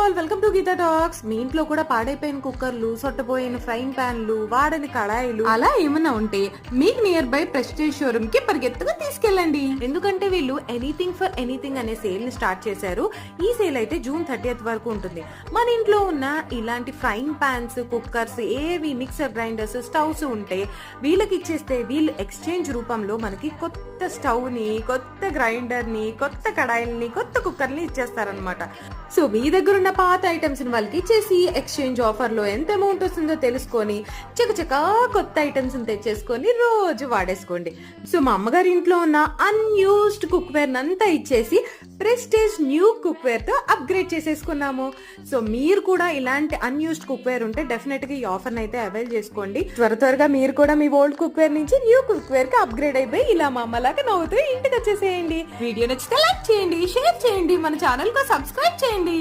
All, welcome to Geetha talks. మీ ఇంట్లో కూడా పాడైపోయిన కుక్కర్లు, సొట్టపోయిన ఫ్రైయింగ్ ప్యాన్లు, వాడని కడాయిలు అలా ఏమన్నా ఉంటే మీకు నియర్ బై ప్రెస్టీజ్ షోరూమ్ కి పరిగెత్తుగా తీసుకెళ్ళండి. ఎందుకంటే వీళ్ళు ఎనీథింగ్ ఫర్ ఎనీథింగ్ అనే సేల్ ని స్టార్ట్ చేశారు. ఈ సేల్ అయితే జూన్ 30th వరకు ఉంటుంది. మన ఇంట్లో ఉన్న ఇలాంటి ఫ్రైయింగ్ ప్యాన్స్, కుక్కర్స్, ఏవి మిక్సర్ గ్రైండర్స్, స్టవ్స్ ఉంటే వీళ్ళకి ఇచ్చేస్తే వీళ్ళు ఎక్స్చేంజ్ రూపంలో మనకి కొత్త స్టవ్ ని, కొత్త గ్రైండర్ ని, కొత్త కడాయిల్ని, కొత్త కుక్కర్ ని ఇచ్చేస్తారనమాట. సో మీ దగ్గర ఉన్న పాత ఐటమ్స్ ని వాళ్ళకి ఇచ్చేసి ఎక్స్చేంజ్ ఆఫర్ లో ఎంత అమౌంట్ వస్తుందో తెలుసుకొని చకచకా కొత్త ఐటమ్స్ తెచ్చేసుకొని రోజు వాడేసుకోండి. సో మా అమ్మగారి ఇంట్లో ఉన్న అన్యూస్డ్ కుక్ వేర్ అంతా ఇచ్చేసి ప్రెస్టీజ్ న్యూ కుక్ వేర్ తో అప్గ్రేడ్ చేసేసుకున్నాము. సో మీరు కూడా ఇలాంటి అన్యూస్డ్ కుక్ వేర్ ఉంటే డెఫినెట్ గా ఈ ఆఫర్ అయితే అవైల్ చేసుకోండి. త్వరగా మీరు కూడా మీ ఓల్డ్ కుక్ వేర్ నుంచి న్యూ కుక్ వేర్ కి అప్గ్రేడ్ అయిపోయి ఇలా మా అమ్మలాగా నవ్వుతూ ఇంటికి వచ్చేసేయండి. వీడియో నచ్చితే లైక్ చేయండి, షేర్ చేయండి, మన ఛానల్ కు సబ్స్క్రైబ్ చేయండి.